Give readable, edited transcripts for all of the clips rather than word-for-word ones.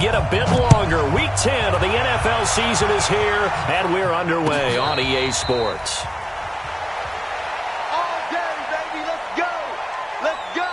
Get a bit longer. Week 10 of the NFL season is here, and we're underway on EA Sports. All day, baby. Let's go. Let's go.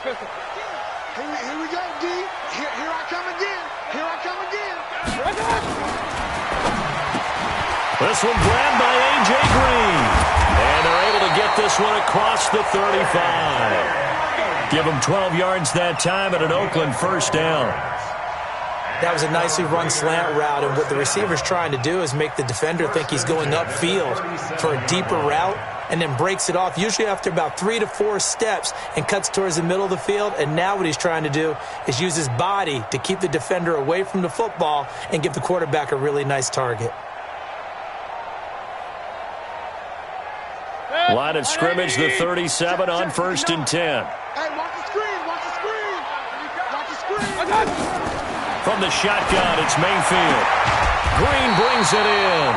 Pistol. Here we go, D. Here I come again. Here I come again. This one grabbed by A.J. Green. And they're able to get this one across the 35. Give them 12 yards that time and an Oakland first down. That was a nicely run slant route, and what the receiver's trying to do is make the defender think he's going upfield for a deeper route, and then breaks it off, usually after about 3 to 4 steps, and cuts towards the middle of the field. And now what he's trying to do is use his body to keep the defender away from the football and give the quarterback a really nice target. Line of scrimmage, the 37 on 1st and 10. Hey, watch the screen. Watch the screen. Watch the screen. From the shotgun, it's Mayfield. Green brings it in.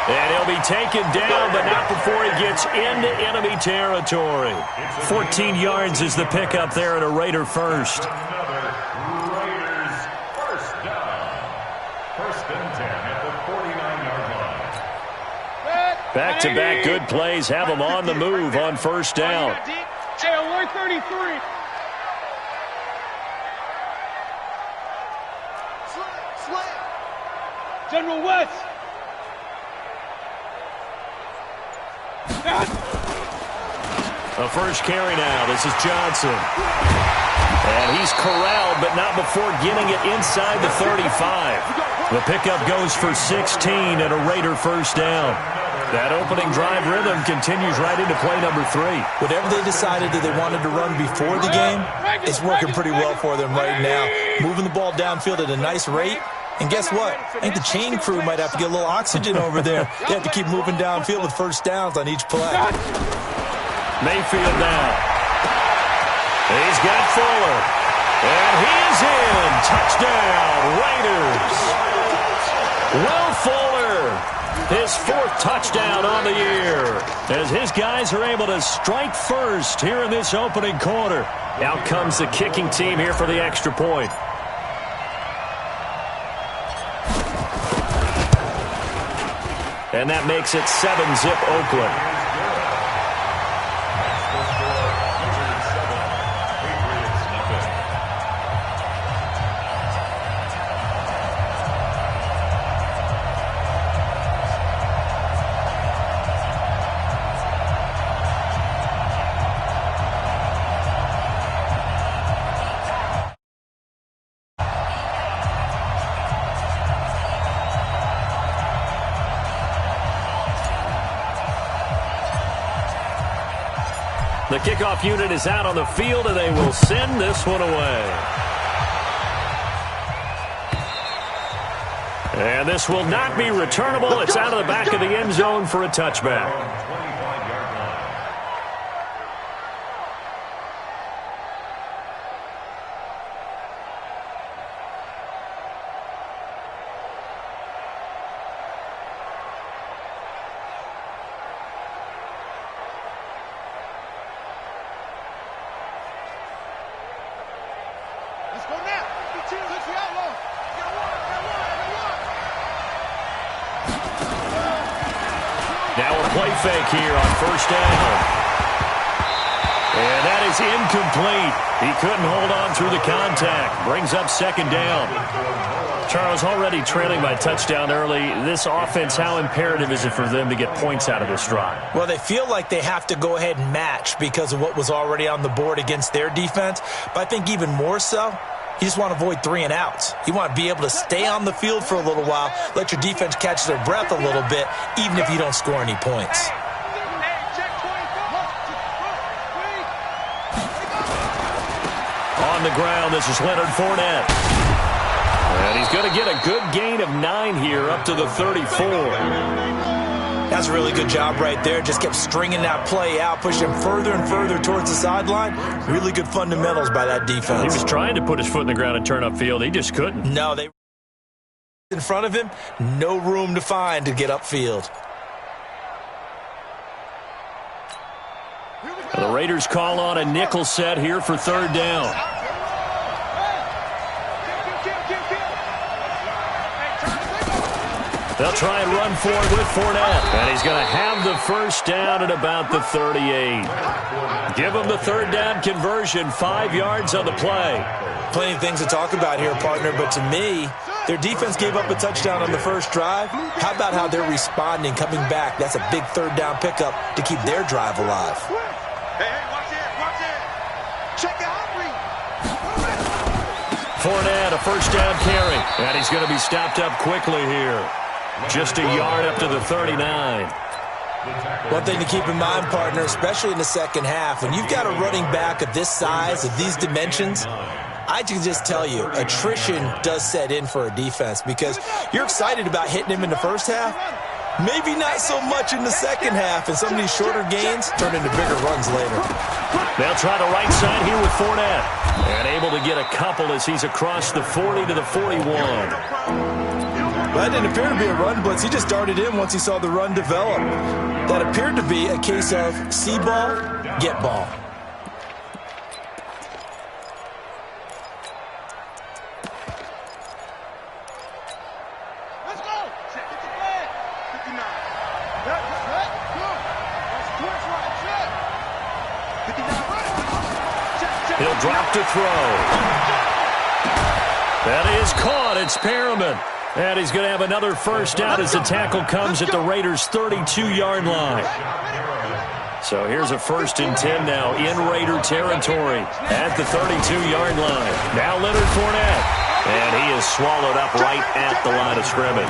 And he'll be taken down, but not before he gets into enemy territory. 14 yards is the pickup there at a Raider first. Raiders first down. 1st and 10 at the 49-yard line. Back-to-back good plays have them on the move on 1st down. Taylor 33. Slant. General West. The first carry now. This is Johnson. And he's corralled, but not before getting it inside the 35. The pickup goes for 16 and a Raider first down. That opening drive rhythm continues right into play number 3. Whatever they decided that they wanted to run before the game, it's working pretty well for them right now. Moving the ball downfield at a nice rate. And guess what? I think the chain crew might have to get a little oxygen over there. They have to keep moving downfield with first downs on each play. Mayfield now. He's got Fuller. And he is in. Touchdown, Raiders. Will Fuller, his 4th touchdown on the year, as his guys are able to strike first here in this opening quarter. Out comes the kicking team here for the extra point. And that makes it 7-zip Oakland. The kickoff unit is out on the field, and they will send this one away. And this will not be returnable. It's out of the back of the end zone for a touchback. Now a play fake here on 1st down. And that is incomplete. He couldn't hold on through the contact. Brings up 2nd down. Charles, already trailing by touchdown early. This offense, how imperative is it for them to get points out of this drive? Well, they feel like they have to go ahead and match because of what was already on the board against their defense. But I think even more so, you just want to avoid 3 and outs. You want to be able to stay on the field for a little while, let your defense catch their breath a little bit, even if you don't score any points. On the ground, this is Leonard Fournette. And he's going to get a good gain of 9 here up to the 34. That's a really good job right there. Just kept stringing that play out, pushing him further and further towards the sideline. Really good fundamentals by that defense. He was trying to put his foot in the ground and turn upfield. He just couldn't. No, they in front of him, no room to find to get upfield. The Raiders call on a nickel set here for third down. They'll try and run forward with Fournette. And he's going to have the first down at about the 38. Give him the third down conversion, 5 yards on the play. Plenty of things to talk about here, partner, but to me, their defense gave up a touchdown on the first drive. How about how they're responding, coming back? That's a big third down pickup to keep their drive alive. Hey, watch it. Check it out, Fournette, a first down carry. And he's going to be stopped up quickly here. Just a yard up to the 39. One thing to keep in mind, partner, especially in the second half, when you've got a running back of this size, of these dimensions, I can just tell you, attrition does set in for a defense because you're excited about hitting him in the first half. Maybe not so much in the second half, and some of these shorter gains turn into bigger runs later. They'll try the right side here with Fournette. And able to get a couple as he's across the 40 to the 41. Well, that didn't appear to be a run blitz. He just darted in once he saw the run develop. That appeared to be a case of see ball, get ball. Let's go. Check it to bed. 59. That's right. Good. That's twitch right. Check. 59. Check. He'll drop to throw. That is caught. It's Perriman. And he's going to have another first down as the tackle comes at the Raiders' 32-yard line. So here's a 1st and 10 now in Raider territory at the 32-yard line. Now Leonard Fournette. And he is swallowed up right at the line of scrimmage.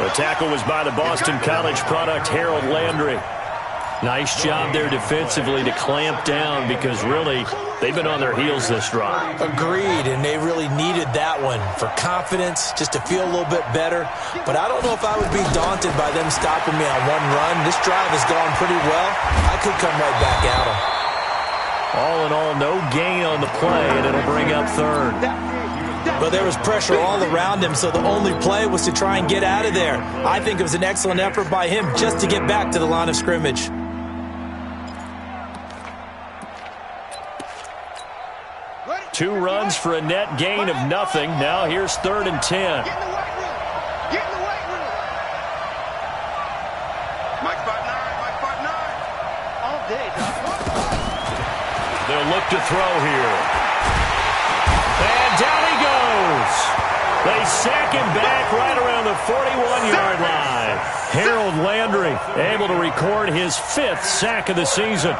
The tackle was by the Boston College product, Harold Landry. Nice job there defensively to clamp down because really they've been on their heels this drive. Agreed, and they really needed that one for confidence, just to feel a little bit better. But I don't know if I would be daunted by them stopping me on one run. This drive has gone pretty well. I could come right back at them. All in all, no gain on the play, and it'll bring up third. But there was pressure all around him, so the only play was to try and get out of there. I think it was an excellent effort by him just to get back to the line of scrimmage. Two runs for a net gain of nothing. Now here's 3rd and 10. Get in the weight room. Get in the weight room. Mike 5'9", 5'9". All day, dog. They'll look to throw here. And down he goes. They sack him back right around the 41-yard line. Harold Landry able to record his 5th sack of the season.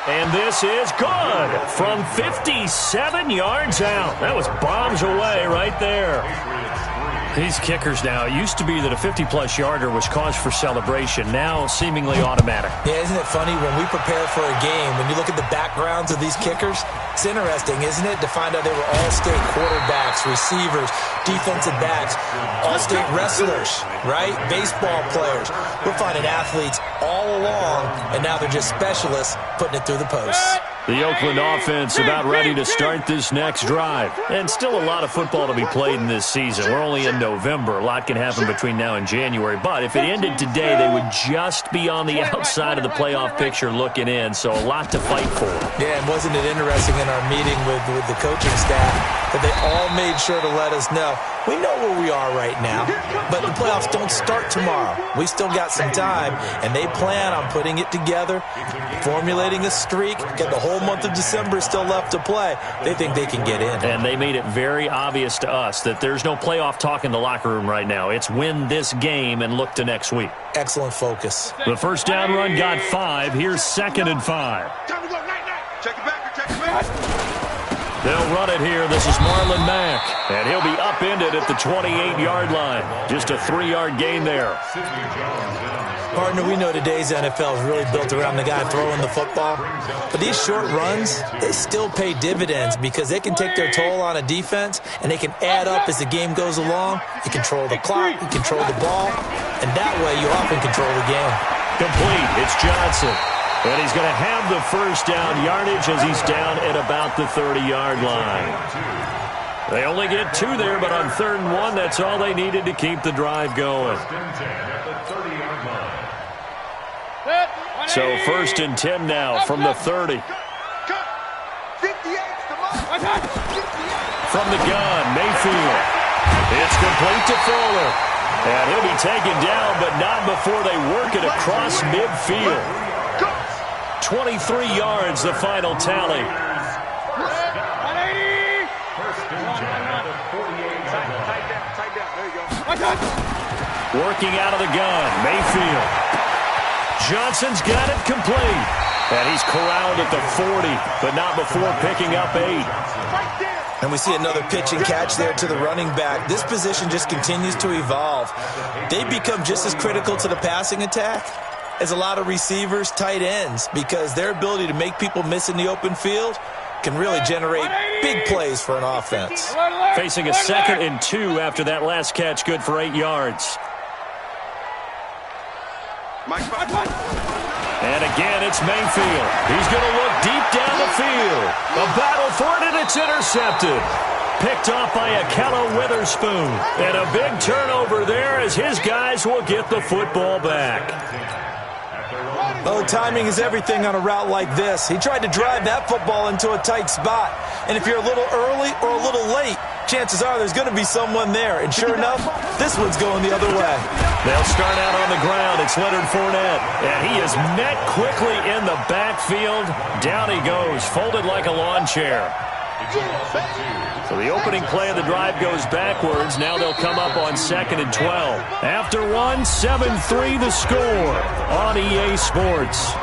And this is good from 57 yards out. That was bombs away right there. These kickers now, it used to be that a 50-plus yarder was cause for celebration. Now seemingly automatic. Yeah, isn't it funny when we prepare for a game, when you look at the backgrounds of these kickers, it's interesting, isn't it, to find out they were all-state quarterbacks, receivers, defensive backs, all-state wrestlers, right? Baseball players. We're finding athletes all along, and now they're just specialists putting it through the post. The Oakland offense about ready to start this next drive. And still a lot of football to be played in this season. We're only in November. A lot can happen between now and January. But if it ended today, they would just be on the outside of the playoff picture looking in. So a lot to fight for. Yeah, and wasn't it interesting in our meeting with the coaching staff that they all made sure to let us know, we know where we are right now, but the playoffs don't start tomorrow. We still got some time, and they plan on putting it together, formulating a streak, get the whole month of December still left to play. They think they can get in. And they made it very obvious to us that there's no playoff talk in the locker room right now. It's win this game and look to next week. Excellent focus. The first down run got 5. Here's 2nd and 5. Time to go, night. Check it back. They'll run it here. This is Marlon Mack. And he'll be upended at the 28-yard line. Just a 3-yard gain there. Partner, we know today's NFL is really built around the guy throwing the football. But these short runs, they still pay dividends because they can take their toll on a defense, and they can add up as the game goes along. You control the clock, you control the ball, and that way you often control the game. Complete. It's Johnson. And he's going to have the first down yardage as he's down at about the 30-yard line. They only get 2 there, but on 3rd and 1, that's all they needed to keep the drive going. So 1st and 10 now from the 30. From the gun, Mayfield. It's complete to Fuller. And he'll be taken down, but not before they work it across midfield. 23 yards, the final tally. Working out of the gun, Mayfield. Johnson's got it complete. And he's corralled at the 40, but not before picking up 8. And we see another pitch and catch there to the running back. This position just continues to evolve. They become just as critical to the passing attack as a lot of receivers, tight ends, because their ability to make people miss in the open field can really generate big plays for an offense. Facing a 2nd and 2 after that last catch, good for 8 yards. And again, it's Mayfield. He's going to look deep down the field. A battle for it, and it's intercepted. Picked off by Aefl Witherspoon. And a big turnover there as his guys will get the football back. Oh, timing is everything on a route like this. He tried to drive that football into a tight spot. And if you're a little early or a little late, chances are there's going to be someone there. And sure enough, this one's going the other way. They'll start out on the ground. It's Leonard Fournette. And he is met quickly in the backfield. Down he goes, folded like a lawn chair. So the opening play of the drive goes backwards. Now they'll come up on 2nd and 12. After 1, 7-3 the score on EA Sports.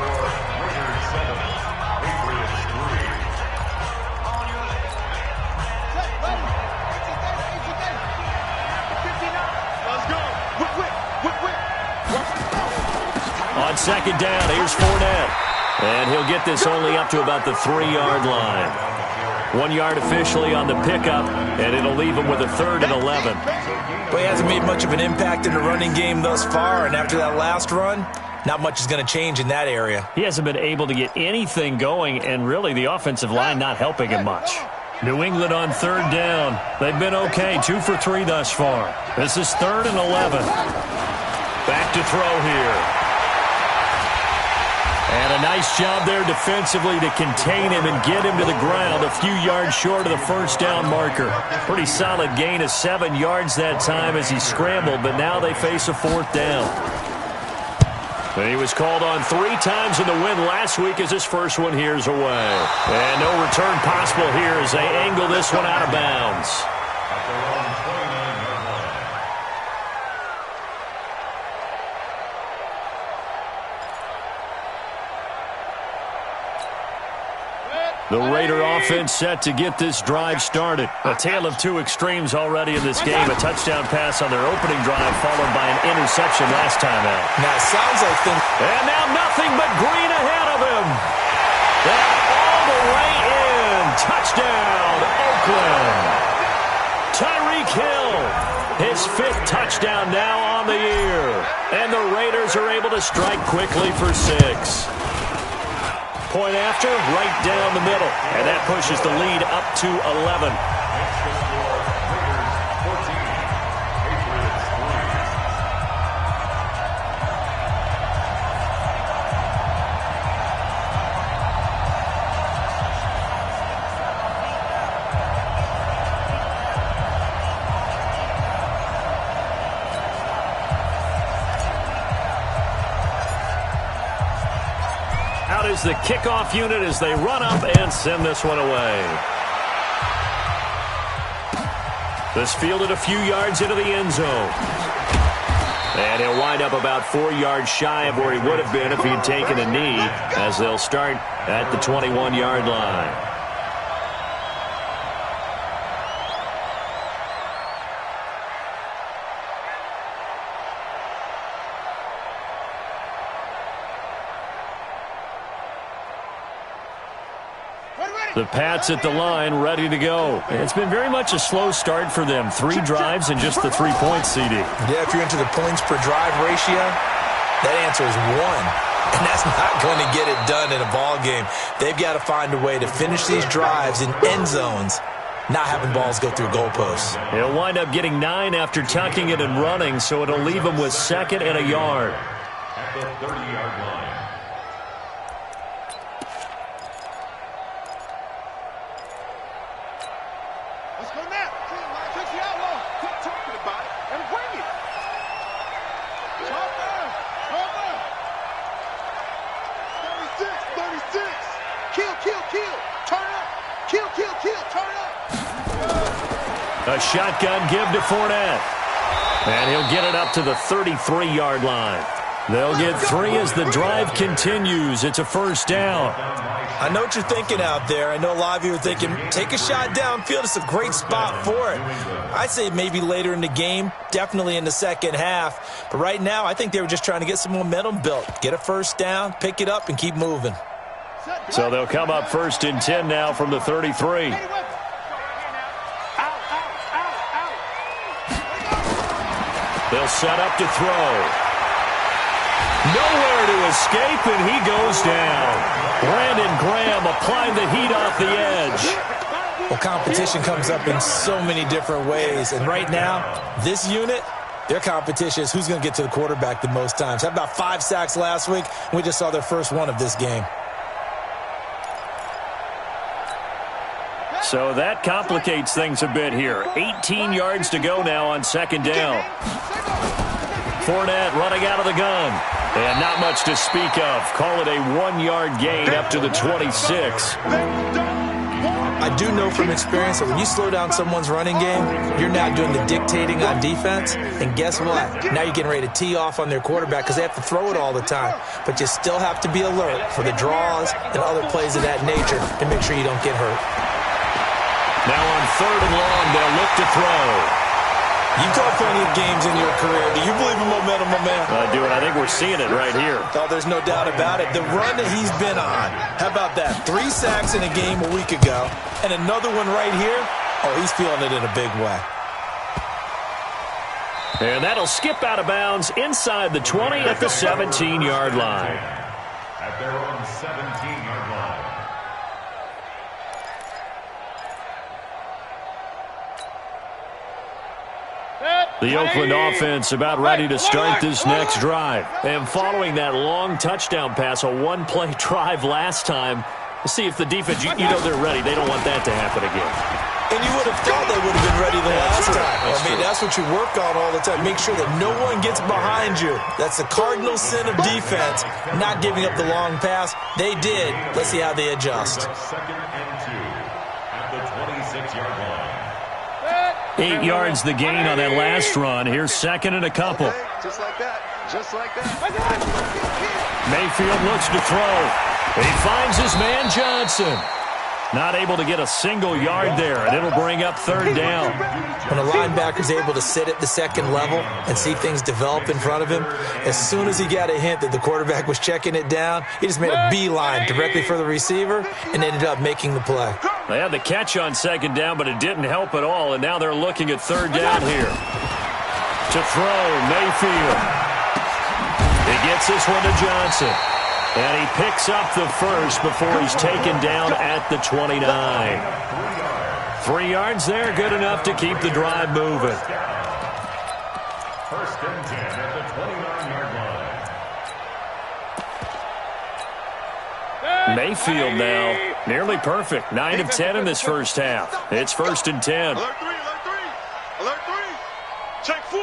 On 2nd down, here's Fournette. And he'll get this only up to about the 3-yard line. 1 yard officially on the pickup, and it'll leave him with a 3rd and 11. But he hasn't made much of an impact in the running game thus far, and after that last run, not much is going to change in that area. He hasn't been able to get anything going, and really the offensive line not helping him much. New England on 3rd down. They've been okay, 2 for 3 thus far. This is 3rd and 11. Back to throw here. And a nice job there defensively to contain him and get him to the ground a few yards short of the first down marker. Pretty solid gain of 7 yards that time as he scrambled, but now they face a 4th down. And he was called on 3 times in the win last week as his first one here's away. And no return possible here as they angle this one out of bounds. The Raider offense set to get this drive started. A tale of 2 extremes already in this game. A touchdown pass on their opening drive followed by an interception last time out. Now it sounds like things... And now nothing but green ahead of him. And all the way in. Touchdown, Oakland. Tyreek Hill. His 5th touchdown now on the year. And the Raiders are able to strike quickly for 6. Point after, right down the middle. And that pushes the lead up to 11. Out is the kickoff unit as they run up and send this one away. This fielded a few yards into the end zone. And he'll wind up about 4 yards shy of where he would have been if he'd taken a knee, as they'll start at the 21-yard line. The Pats at the line, ready to go. It's been very much a slow start for them. 3 drives and just the 3 points, CD. Yeah, if you're into the points per drive ratio, that answer is 1. And that's not going to get it done in a ball game. They've got to find a way to finish these drives in end zones, not having balls go through goalposts. He'll wind up getting 9 after tucking it and running, so it'll leave him with 2nd and a yard. At the 30-yard line. Let's go now. Catch the outlaw. Quit talking about it and bring it. Talk down. Talk down. 36. Kill. Turn up. Kill. Turn up. A shotgun give to Fournette. And he'll get it up to the 33-yard line. They'll get 3 as the drive continues. It's a first down. I know what you're thinking out there. I know a lot of you are thinking, take a shot downfield. It's a great spot for it. I'd say maybe later in the game, definitely in the second half. But right now, I think they were just trying to get some momentum built. Get a first down, pick it up, and keep moving. So they'll come up 1st and 10 now from the 33. They'll set up to throw. Nowhere to escape, and he goes down. Brandon Graham applying the heat off the edge. Well, competition comes up in so many different ways. And right now, this unit, their competition is who's going to get to the quarterback the most times. Had about 5 sacks last week. We just saw their first one of this game. So that complicates things a bit here. 18 yards to go now on 2nd down. Fournette running out of the gun. And not much to speak of. Call it a 1-yard gain up to the 26. I do know from experience that when you slow down someone's running game, you're now doing the dictating on defense. And guess what? Now you're getting ready to tee off on their quarterback because they have to throw it all the time. But you still have to be alert for the draws and other plays of that nature to make sure you don't get hurt. Now on 3rd and long, they'll look to throw. You've caught plenty of games in your career. Do you believe in momentum, my man? I do, and I think we're seeing it right here. Oh, there's no doubt about it. The run that he's been on. How about that? 3 sacks in a game a week ago, and another one right here. Oh, he's feeling it in a big way. And that'll skip out of bounds inside the 20 at the 17-yard line. At their own 17-yard line. The Oakland offense about ready to start this next drive. And following that long touchdown pass, a 1-play drive last time, see if the defense, you know they're ready. They don't want that to happen again. And you would have thought they would have been ready the last time. That's what you work on all the time. Make sure that no one gets behind you. That's the cardinal sin of defense, not giving up the long pass. They did. Let's see how they adjust. 2nd and 2 at the 26-yard line. 8 yards the gain on that last run. Here's 2nd and a couple. Just like that. Mayfield looks to throw. He finds his man Johnson. Not able to get a single yard there, and it'll bring up 3rd down. When a linebacker's able to sit at the 2nd level and see things develop in front of him, as soon as he got a hint that the quarterback was checking it down, he just made a beeline directly for the receiver and ended up making the play. They had the catch on 2nd down, but it didn't help at all, and now they're looking at 3rd down here. To throw, Mayfield. He gets this one to Johnson. And he picks up the first before he's taken down at the 29. 3 yards there, good enough to keep the drive moving. 1st and 10 at the 29-yard line. Mayfield now, nearly perfect. 9 of 10 in this first half. It's 1st and 10. Alert 3. Alert 3. Check 4.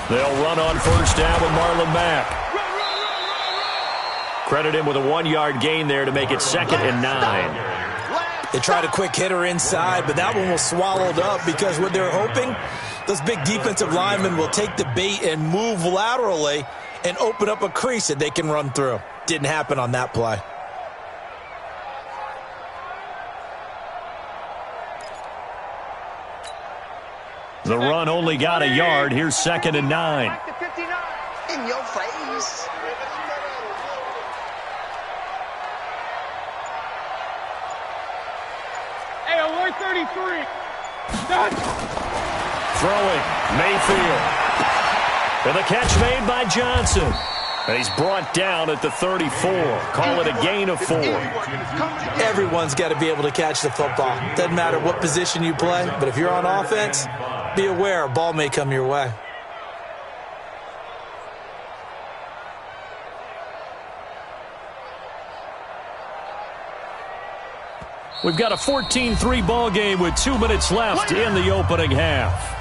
They'll run on 1st down with Marlon Mack. Credit him with a 1-yard gain there to make it 2nd and 9. They tried a quick hitter inside, but that one was swallowed up because what they're hoping, those big defensive linemen will take the bait and move laterally and open up a crease that they can run through. Didn't happen on that play. The run only got a yard. Here's 2nd and 9. in your face. Hey, alert 33. Done. Throwing, Mayfield. And the catch made by Johnson. And he's brought down at the 34. Call it a gain of 4. Everyone's got to be able to catch the football. Doesn't matter what position you play, but if you're on offense, be aware a ball may come your way. We've got a 14-3 ball game with 2 minutes left in the opening half.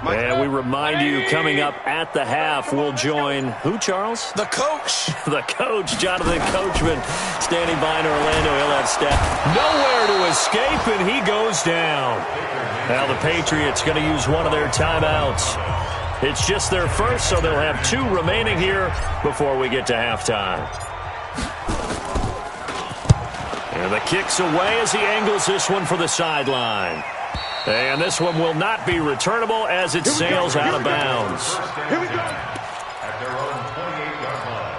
And we remind you, coming up at the half, we'll join who, Charles? The coach. The coach, Jonathan Coachman, standing by in Orlando. He'll have Steph nowhere to escape, and he goes down. Now the Patriots going to use one of their timeouts. It's just their first, so they'll have 2 remaining here before we get to halftime. And the kick's away as he angles this one for the sideline. And this one will not be returnable as it sails out of bounds. Here we go. At their own 28-yard line.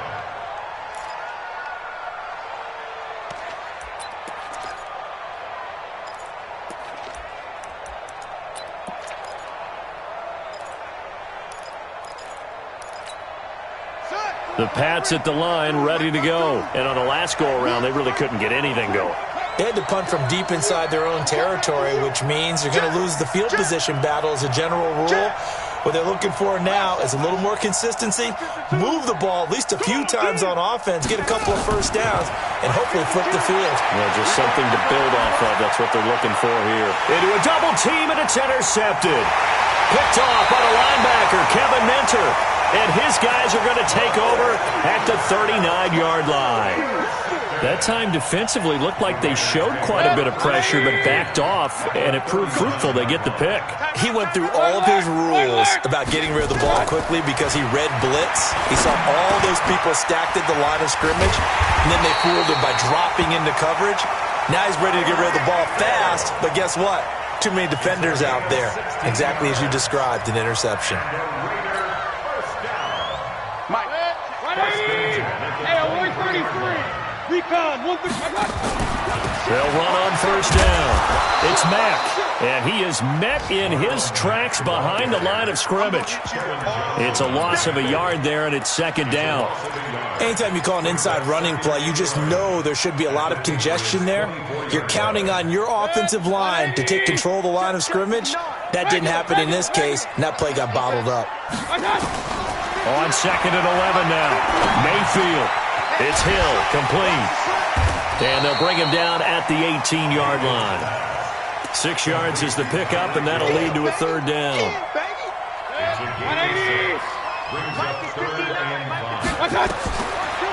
The Pats at the line, ready to go. And on the last go-around, they really couldn't get anything going. They had to punt from deep inside their own territory, which means they're going to lose the field position battle as a general rule. What they're looking for now is a little more consistency, move the ball at least a few times on offense, get a couple of first downs, and hopefully flip the field. Well, just something to build off of. That's what they're looking for here. Into a double team, and it's intercepted. Picked off by the linebacker, Kevin Minter. And his guys are going to take over at the 39-yard line. That time defensively looked like they showed quite a bit of pressure, but backed off, and it proved fruitful. They get the pick. He went through all of his rules about getting rid of the ball quickly because he read blitz. He saw all those people stacked at the line of scrimmage, and then they fooled him by dropping into coverage. Now he's ready to get rid of the ball fast, but guess what? Too many defenders out there. Exactly as you described, an interception. Mike. 180. Hey, alert 33. Recon, 130. They'll run on first down. It's Mack, and he is met in his tracks behind the line of scrimmage. It's a loss of a yard there, and it's second down. Anytime you call an inside running play, you just know there should be a lot of congestion there. You're counting on your offensive line to take control of the line of scrimmage. That didn't happen in this case, and that play got bottled up. On second and 11 now. Mayfield. It's Hill, complete. And they'll bring him down at the 18-yard line. 6 yards is the pickup, and that'll lead to a third down. 180.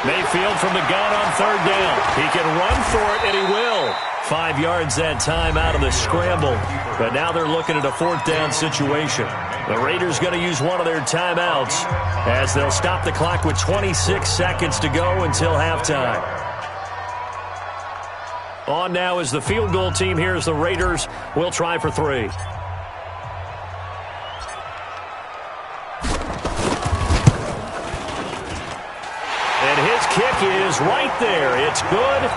Mayfield from the gun on third down. He can run for it, and he will. 5 yards that time out of the scramble. But now they're looking at a fourth down situation. The Raiders going to use one of their timeouts as they'll stop the clock with 26 seconds to go until halftime. On now is the field goal team. Here's the Raiders. We'll try for 3. And his kick is right there. It's good.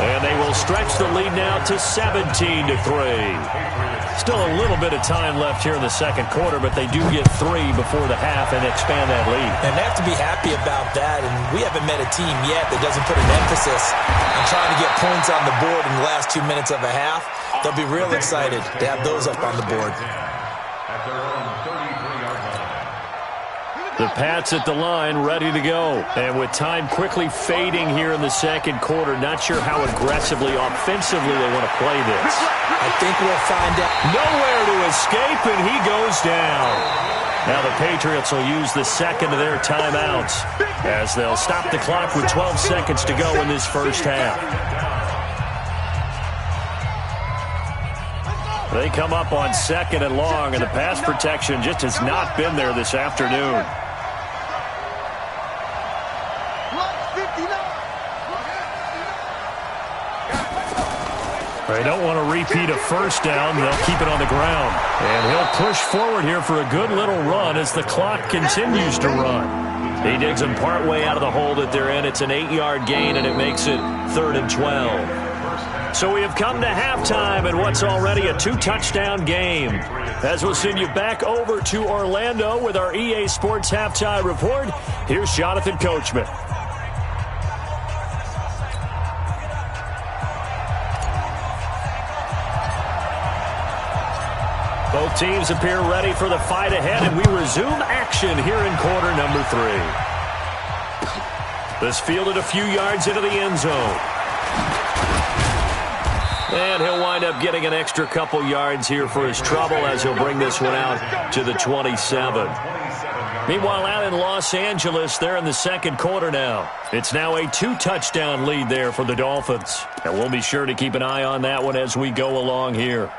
And they will stretch the lead now to 17-3. Still a little bit of time left here in the second quarter, but they do get 3 before the half and expand that lead. And they have to be happy about that, and we haven't met a team yet that doesn't put an emphasis on trying to get points on the board in the last 2 minutes of a half. They'll be real excited to have those up on the board. At their own 33-yard line. The Pats at the line, ready to go. And with time quickly fading here in the second quarter, not sure how aggressively, offensively they want to play this. I think we'll find out. Nowhere to escape, and he goes down. Now the Patriots will use the second of their timeouts as they'll stop the clock with 12 seconds to go in this first half. They come up on 2nd and long, and the pass protection just has not been there this afternoon. They don't want to repeat a first down. They'll keep it on the ground. And he'll push forward here for a good little run as the clock continues to run. He digs him partway out of the hole that they're in. It's an 8-yard gain, and it makes it 3rd and 12. So we have come to halftime in what's already a 2-touchdown game. As we'll send you back over to Orlando with our EA Sports Halftime Report, here's Jonathan Coachman. Both teams appear ready for the fight ahead, and we resume action here in quarter number 3. This fielded a few yards into the end zone. And he'll wind up getting an extra couple yards here for his trouble as he'll bring this one out to the 27. Meanwhile, out in Los Angeles, they're in the second quarter now. It's now a 2-touchdown lead there for the Dolphins. And we'll be sure to keep an eye on that one as we go along here.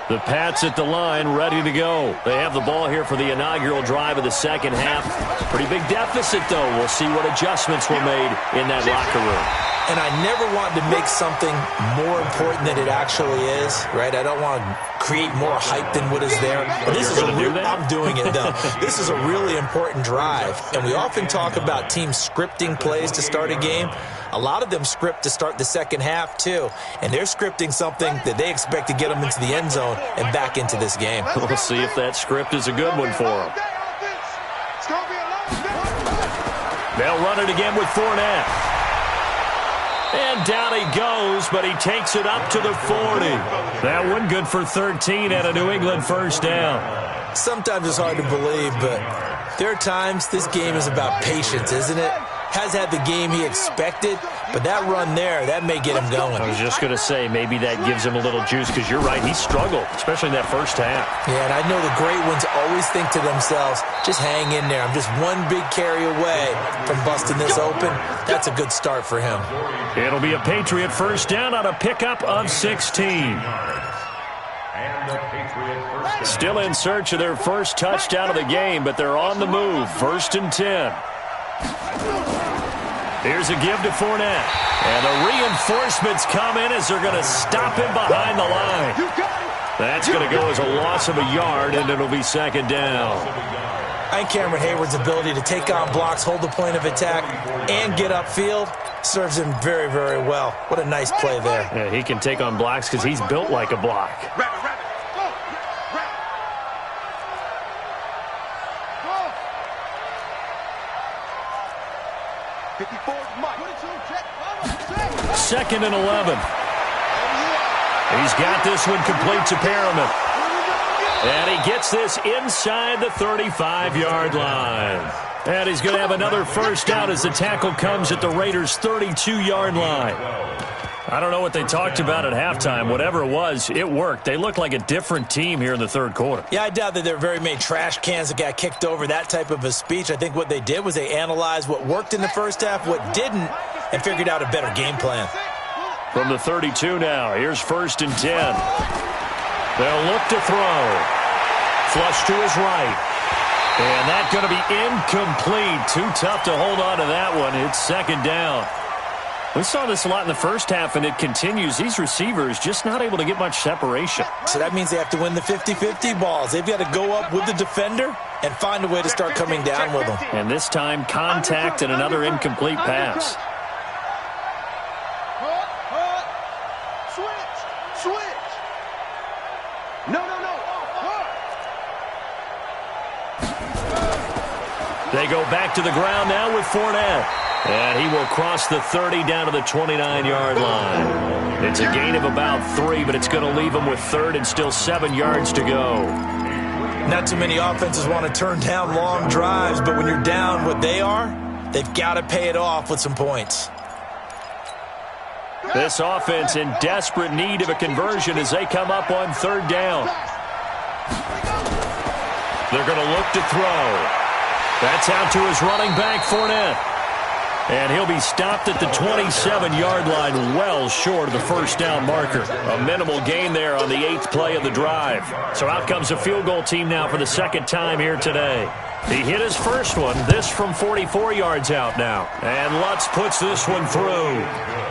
The Pats at the line, ready to go. They have the ball here for the inaugural drive of the second half. Pretty big deficit, though. We'll see what adjustments were made in that locker room. And I never want to make something more important than it actually is, right? I don't want to create more hype than what is there. But this is I'm doing it, though. This is a really important drive. And we often talk about teams scripting plays to start a game. A lot of them script to start the second half, too. And they're scripting something that they expect to get them into the end zone and back into this game. We'll see if that script is a good one for them. They'll run it again with Fournette. And down he goes, but he takes it up to the 40. That one good for 13 and a New England first down. Sometimes it's hard to believe, but there are times this game is about patience, isn't it? Has had the game he expected, but that run there, that may get him going. I was just going to say, maybe that gives him a little juice, because you're right, he struggled, especially in that first half. Yeah, and I know the great ones always think to themselves, just hang in there. I'm just one big carry away from busting this open. That's a good start for him. It'll be a Patriot first down on a pickup of 16. Still in search of their first touchdown of the game, but they're on the move. 1st and 10. Here's a give to Fournette. And the reinforcements come in as they're going to stop him behind the line. That's going to go as a loss of a yard, and it'll be 2nd down. I think Cameron Hayward's ability to take on blocks, hold the point of attack, and get upfield serves him very, very well. What a nice play there. Yeah, he can take on blocks because he's built like a block. Second and 11. He's got this one complete to Perriman. And he gets this inside the 35-yard line. And he's going to have another first down as the tackle comes at the Raiders' 32-yard line. I don't know what they talked about at halftime. Whatever it was, it worked. They look like a different team here in the third quarter. Yeah, I doubt that there are very many trash cans that got kicked over, that type of a speech. I think what they did was they analyzed what worked in the first half, what didn't, and figured out a better game plan. From the 32 now, here's 1st and 10. They'll look to throw. Flush to his right. And that's going to be incomplete. Too tough to hold on to that one. It's 2nd down. We saw this a lot in the first half, and it continues. These receivers just not able to get much separation. So that means they have to win the 50-50 balls. They've got to go up with the defender and find a way to start coming down with them. And this time, contact and another incomplete pass. They go back to the ground now with Fournette. And he will cross the 30 down to the 29-yard line. It's a gain of about 3, but it's going to leave him with 3rd and still 7 yards to go. Not too many offenses want to turn down long drives, but when you're down what they are, they've got to pay it off with some points. This offense in desperate need of a conversion as they come up on 3rd down. They're going to look to throw. That's out to his running back, Fournette. And he'll be stopped at the 27-yard line, well short of the first down marker. A minimal gain there on the 8th play of the drive. So out comes a field goal team now for the second time here today. He hit his first one, this from 44 yards out now. And Lutz puts this one through.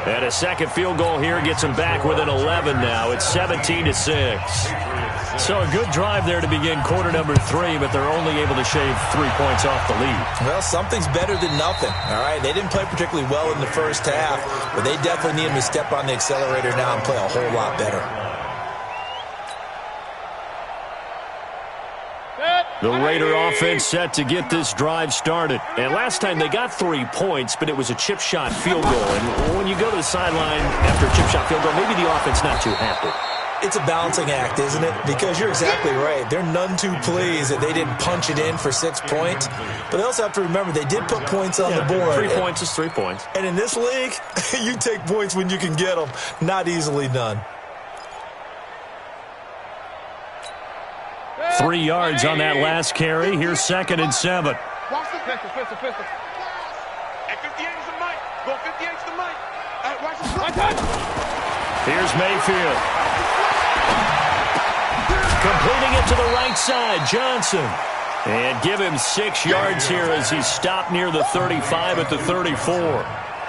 And a second field goal here gets him back within 11 now. It's 17-6. So a good drive there to begin quarter number 3, but they're only able to shave 3 points off the lead. Well, something's better than nothing, all right? They didn't play particularly well in the first half, but they definitely need him to step on the accelerator now and play a whole lot better. The Raider offense set to get this drive started. And last time they got 3 points, but it was a chip shot field goal. And when you go to the sideline after a chip shot field goal, maybe the offense not too happy. It's a balancing act, isn't it? Because you're exactly right. They're none too pleased that they didn't punch it in for 6 points. But they also have to remember they did put points on the board. 3 points is 3 points. And in this league, you take points when you can get them. Not easily done. 3 yards on that last carry. Here's 2nd and 7. Watch the pistol. At 58 is the mic. Go 58 is the mic. Watch the Here's Mayfield. Completing it to the right side, Johnson. And give him 6 yards here as he's stopped near the 35 at the 34.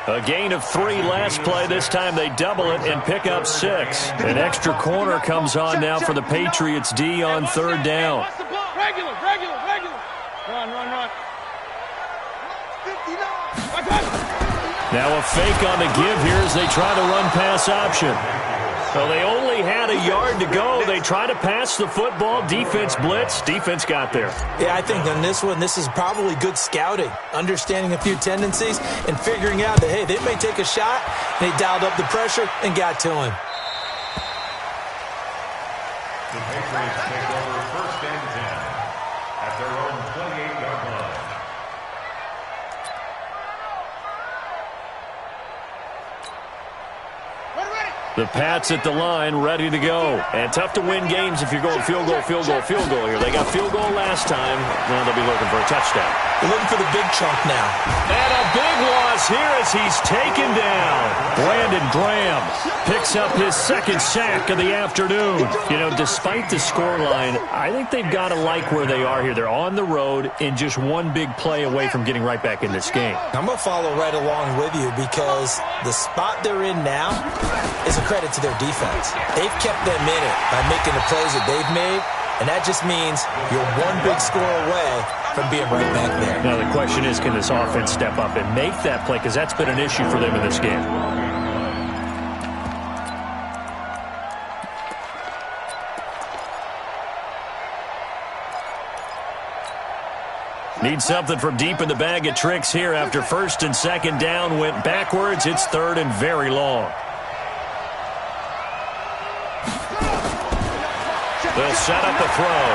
A gain of 3 last play. This time they double it and pick up 6. An extra corner comes on now for the Patriots D on 3rd down. Regular. Run. Now a fake on the give here as they try the run-pass option. So they only had a yard to go. They try to pass the football. Defense blitz. Defense got there. Yeah, I think on this one, this is probably good scouting, understanding a few tendencies, and figuring out that, hey, they may take a shot. They dialed up the pressure and got to him. The Patriots take over 1st and 10 at their own 28-yard line. The Pats at the line, ready to go. And tough to win games if you're going field goal here. They got field goal last time. Now they'll be looking for a touchdown. They're looking for the big chunk now. And a big loss here as he's taken down. Brandon Graham picks up his 2nd sack of the afternoon. You know, despite the scoreline, I think they've got to like where they are here. They're on the road and just one big play away from getting right back in this game. I'm going to follow right along with you because the spot they're in now is a credit to their defense. They've kept them in it by making the plays that they've made, and that just means you're one big score away from being right back there. Now the question is, can this offense step up and make that play? Because that's been an issue for them in this game. Need something from deep in the bag of tricks here after 1st and 2nd down went backwards. It's 3rd and very long. They'll set up the throw.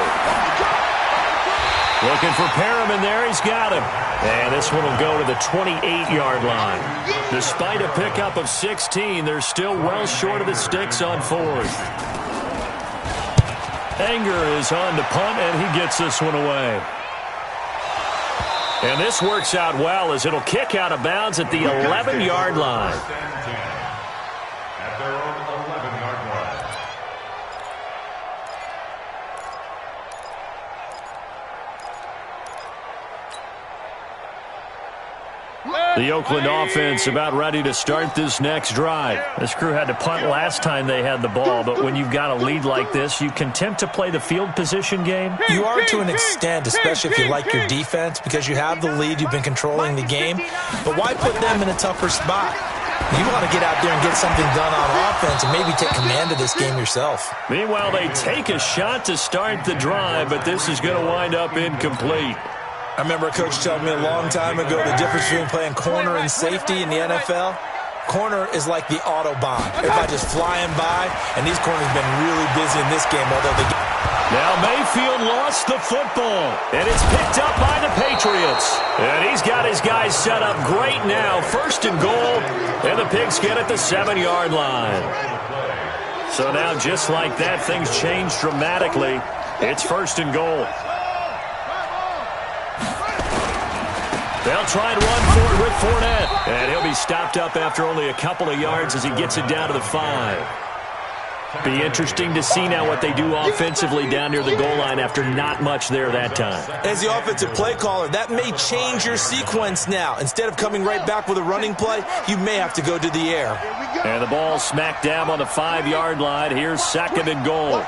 Looking for Perriman there. He's got him. And this one will go to the 28-yard line. Despite a pickup of 16, they're still well short of the sticks on 4th. Anger is on to punt, and he gets this one away. And this works out well as it'll kick out of bounds at the 11-yard line. At their own 11-yard line. The Oakland offense about ready to start this next drive. This crew had to punt last time they had the ball, but when you've got a lead like this, you can attempt to play the field position game. You are to an extent, especially if you like your defense, because you have the lead, you've been controlling the game. But why put them in a tougher spot? You want to get out there and get something done on offense and maybe take command of this game yourself. Meanwhile, they take a shot to start the drive, but this is going to wind up incomplete. I remember a coach telling me a long time ago the difference between playing corner and safety in the NFL. Corner is like the Autobahn. Everybody just flying by, and these corners have been really busy in this game, although they get... Now Mayfield lost the football, and it's picked up by the Patriots. And he's got his guys set up great now. 1st and goal, and the Pigs get at the 7-yard line. So now, just like that, things change dramatically. It's first and goal. They'll try and run for it with Fournette. And he'll be stopped up after only a couple of yards as he gets it down to the 5. Be interesting to see now what they do offensively down near the goal line after not much there that time. As the offensive play caller, that may change your sequence now. Instead of coming right back with a running play, you may have to go to the air. And the ball smack dab on the 5-yard line. Here's second and goal.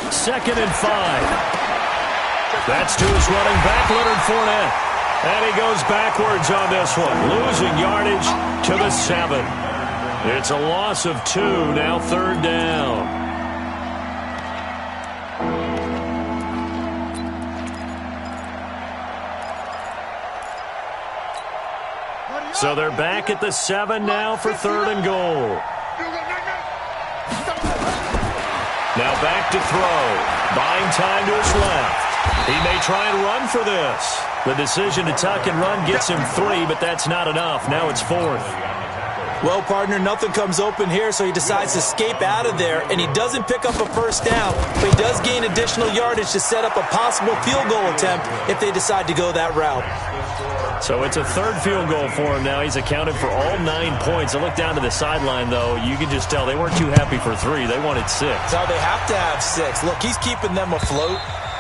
Second and 5. That's to his running back, Leonard Fournette. And he goes backwards on this one, losing yardage to the 7. It's a loss of 2, now third down. So they're back at the 7 now for third and goal. Now back to throw. Buying time to his left. He may try and run for this. The decision to tuck and run gets him 3, but that's not enough. Now it's 4th. Well, partner, nothing comes open here, so he decides to escape out of there, and he doesn't pick up a first down, but he does gain additional yardage to set up a possible field goal attempt if they decide to go that route. So it's a third field goal for him now. He's accounted for all 9 points. I look down to the sideline, though. You can just tell they weren't too happy for 3. They wanted 6. So they have to have 6. Look, he's keeping them afloat,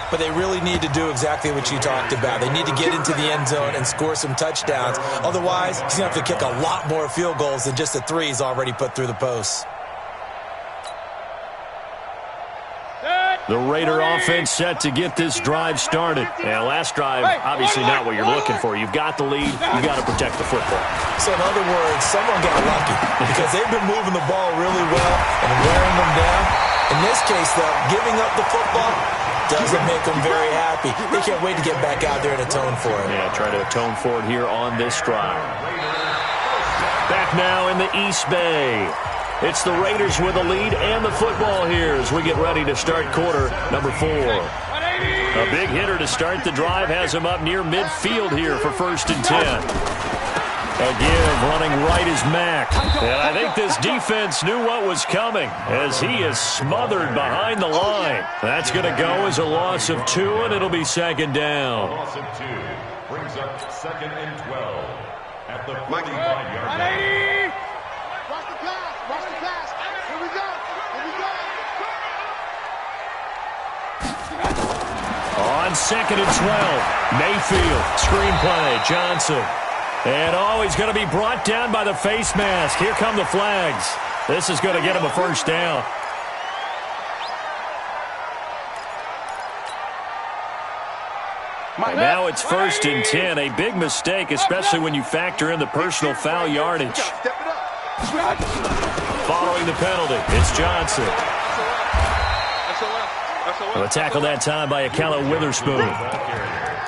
but they really need to do exactly what you talked about. They need to get into the end zone and score some touchdowns. Otherwise, he's going to have to kick a lot more field goals than just the 3 he's already put through the posts. The Raider offense set to get this drive started. And last drive, obviously not what you're looking for. You've got the lead. You've got to protect the football. So in other words, someone got lucky because they've been moving the ball really well and wearing them down. In this case, though, giving up the football doesn't make them very happy. They can't wait to get back out there and atone for it. Yeah, try to atone for it here on this drive. Back now in the East Bay. It's the Raiders with the lead and the football here as we get ready to start quarter number 4. A big hitter to start the drive has him up near midfield here for first and 10. A give running right is Mack. And I think this defense knew what was coming as he is smothered behind the line. That's going to go as a loss of 2, and it'll be second down. Loss of 2 brings up second and 12 at the 45-yard line. Watch the pass. Watch the pass. Here we go. Here we go. On second and 12, Mayfield, screenplay, Johnson. And he's going to be brought down by the face mask. Here come the flags. This is going to get him a first down. And now it's first and 10. A big mistake, especially when you factor in the personal foul yardage. Following the penalty, it's Johnson. A tackle that time by Aefl Witherspoon.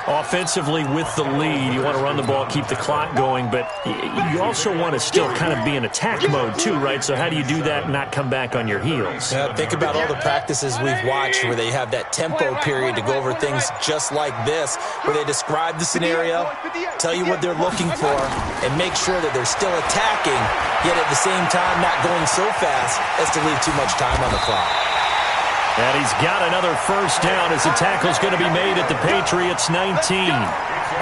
Offensively with the lead, you want to run the ball, keep the clock going, but you also want to still kind of be in attack mode too, right? So how do you do that and not come back on your heels? Yeah, think about all the practices we've watched where they have that tempo period to go over things just like this, where they describe the scenario, tell you what they're looking for, and make sure that they're still attacking, yet at the same time not going so fast as to leave too much time on the clock. And he's got another first down as the tackle's going to be made at the Patriots 19. All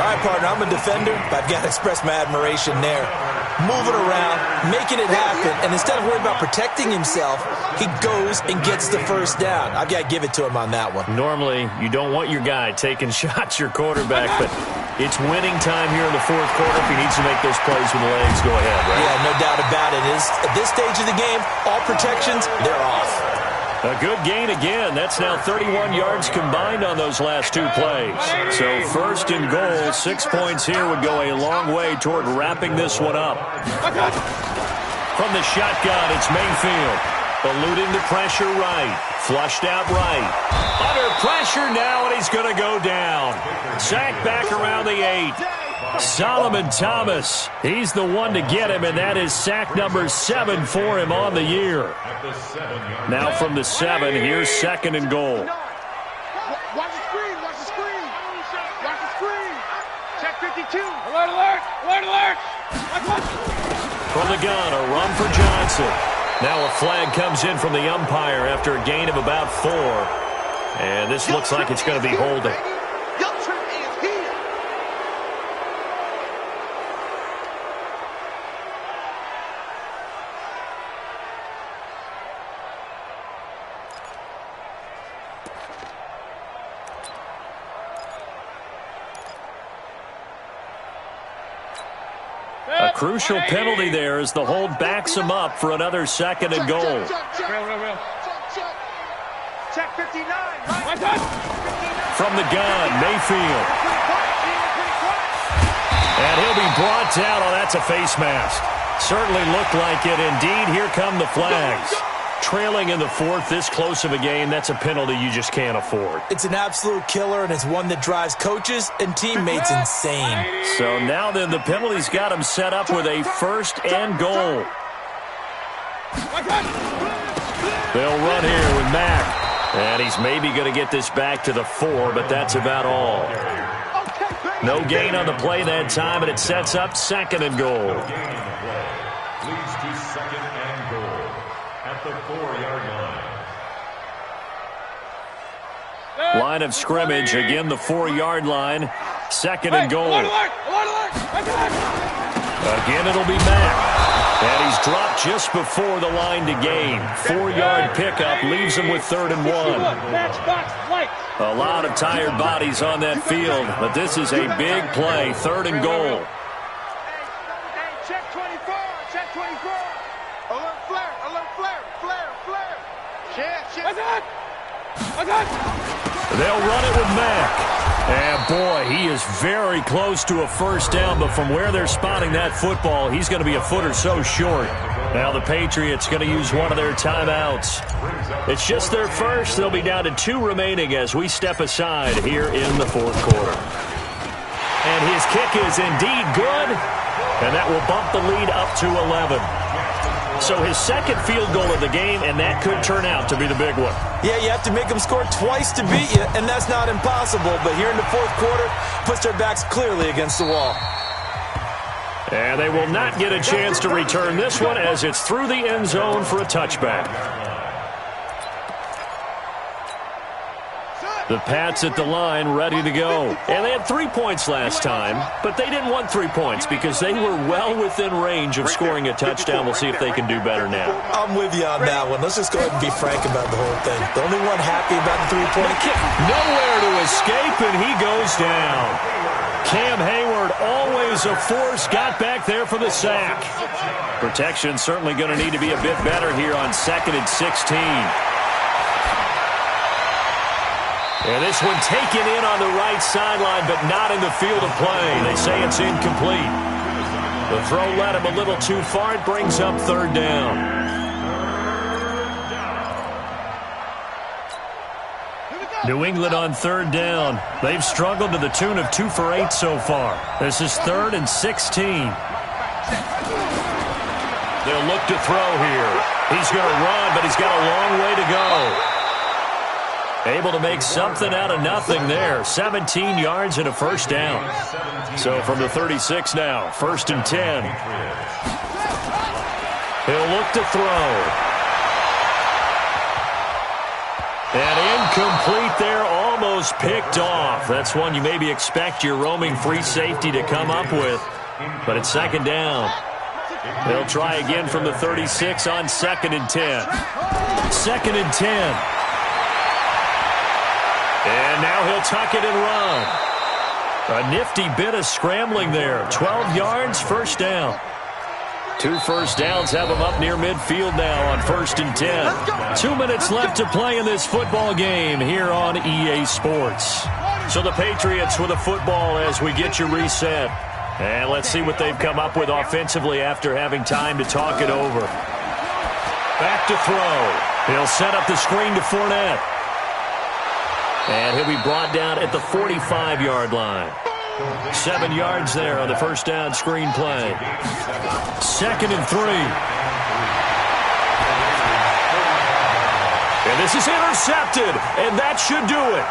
right, partner, I'm a defender, but I've got to express my admiration there. Moving around, making it happen, and instead of worrying about protecting himself, he goes and gets the first down. I've got to give it to him on that one. Normally, you don't want your guy taking shots, your quarterback, but it's winning time here in the fourth quarter. If he needs to make those plays with the legs, go ahead, right? Yeah, no doubt about it. At this stage of the game, all protections, they're off. A good gain again. That's now 31 yards combined on those last 2 plays. So first and goal, 6 points here would go a long way toward wrapping this one up. From the shotgun, it's Mayfield. Eluding the pressure right. Flushed out right. Under pressure now, and he's going to go down. Sacked back around the 8. Solomon Thomas, he's the one to get him, and that is sack number 7 for him on the year. Now from the 7, here's second and goal. Watch the screen. Watch the screen. Watch the screen. Check 52. Alert, alert. Alert, alert. Watch. From the gun, a run for Johnson. Now a flag comes in from the umpire after a gain of about 4. And this looks like it's going to be holding. A crucial penalty there as the hold backs him up for another second and goal. Check 59. From the gun, Mayfield. And he'll be brought down. Oh, that's a face mask. Certainly looked like it. Indeed, here come the flags. Trailing in the 4th, this close of a game, that's a penalty you just can't afford. It's an absolute killer, and it's one that drives coaches and teammates insane. So now then, the penalty's got him set up with a 1st and goal. They'll run here with Mack. And he's maybe going to get this back to the 4, but that's about all. No gain on the play that time, and it sets up 2nd and goal. Leads to 2nd and goal at the 4-yard line. Line of scrimmage, again the 4-yard line. 2nd and goal. Again, it'll be Mack. And he's dropped just before the line to gain. 4-yard pickup leaves him with 3rd and 1. A lot of tired bodies on that field, but this is a big play. 3rd and goal. Hey, check 24. Check 24. Alert flare. Alert flare. Flare. They'll run it with Mack. And, boy, he is very close to a 1st down, but from where they're spotting that football, he's going to be a foot or so short. Now the Patriots going to use one of their timeouts. It's just their first. They'll be down to 2 remaining as we step aside here in the 4th quarter. And his kick is indeed good, and that will bump the lead up to 11. So his 2nd field goal of the game, and that could turn out to be the big one. Yeah, you have to make them score twice to beat you, and that's not impossible. But here in the 4th quarter, puts their backs clearly against the wall. And they will not get a chance to return this one as it's through the end zone for a touchback. The Pats at the line ready to go. And they had 3 points last time, but they didn't want 3 points because they were well within range of scoring a touchdown. We'll see if they can do better now. I'm with you on that one. Let's just go ahead and be frank about the whole thing. The only one happy about the 3-point kick. Nowhere to escape, and he goes down. Cam Hayward, always a force, got back there for the sack. Protection certainly going to need to be a bit better here on 2nd and 16. And this one taken in on the right sideline, but not in the field of play. They say it's incomplete. The throw led him a little too far. It brings up 3rd down. New England on 3rd down. They've struggled to the tune of 2 for 8 so far. This is 3rd and 16. They'll look to throw here. He's going to run, but he's got a long way to go. Able to make something out of nothing there. 17 yards and a 1st down. So from the 36 now, 1st and 10. He'll look to throw. And incomplete there, almost picked off. That's one you maybe expect your roaming free safety to come up with. But it's 2nd down. They'll try again from the 36 on 2nd and 10. 2nd and 10. And now he'll tuck it and run. A nifty bit of scrambling there. 12 yards, 1st down. 2 first downs have him up near midfield now on 1st and 10. 2 minutes left to play in this football game here on EA Sports. So the Patriots with a football as we get you reset. And let's see what they've come up with offensively after having time to talk it over. Back to throw. He'll set up the screen to Fournette. And he'll be brought down at the 45-yard line. 7 yards there on the 1st down screen play. 2nd and 3. And this is intercepted, and that should do it.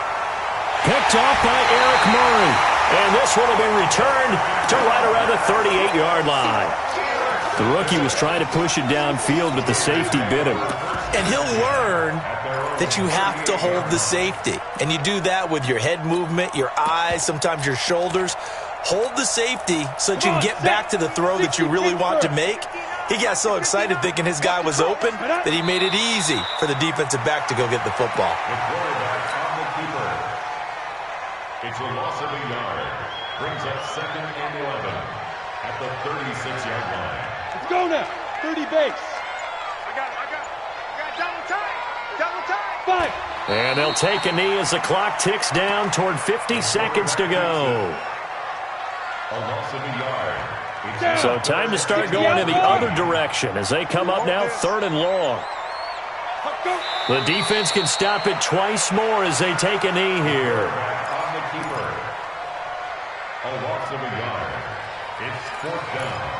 Picked off by Eric Murray. And this one will be returned to right around the 38-yard line. The rookie was trying to push it downfield, but the safety bit him. And he'll learn that you have to hold the safety. And you do that with your head movement, your eyes, sometimes your shoulders. Hold the safety so that you can get back to the throw that you really want to make. He got so excited thinking his guy was open that he made it easy for the defensive back to go get the football. The quarterback on the keeper. It's a loss of a yard. Brings up 2nd and 11 at the 36-yard line. Let's go now. 30 base. I got double time. Double time. 5. And they'll take a knee as the clock ticks down toward 50 seconds to go. A loss of a yard. So time to start going in the other direction as they come up now 3rd and long. The defense can stop it twice more as they take a knee here. On the keeper. A loss of a yard. It's 4th down.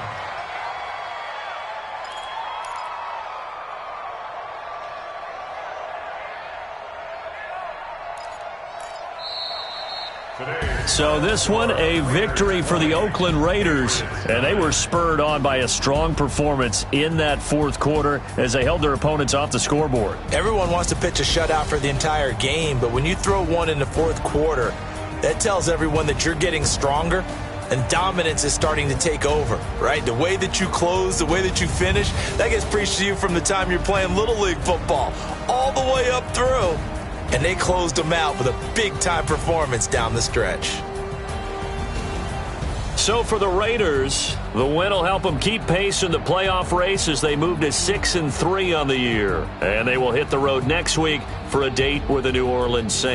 So this one, a victory for the Oakland Raiders. And they were spurred on by a strong performance in that 4th quarter as they held their opponents off the scoreboard. Everyone wants to pitch a shutout for the entire game, but when you throw one in the 4th quarter, that tells everyone that you're getting stronger and dominance is starting to take over, right? The way that you close, the way that you finish, that gets preached to you from the time you're playing Little League football all the way up through. And they closed them out with a big-time performance down the stretch. So for the Raiders, the win will help them keep pace in the playoff race as they move to 6-3 on the year. And they will hit the road next week for a date with the New Orleans Saints.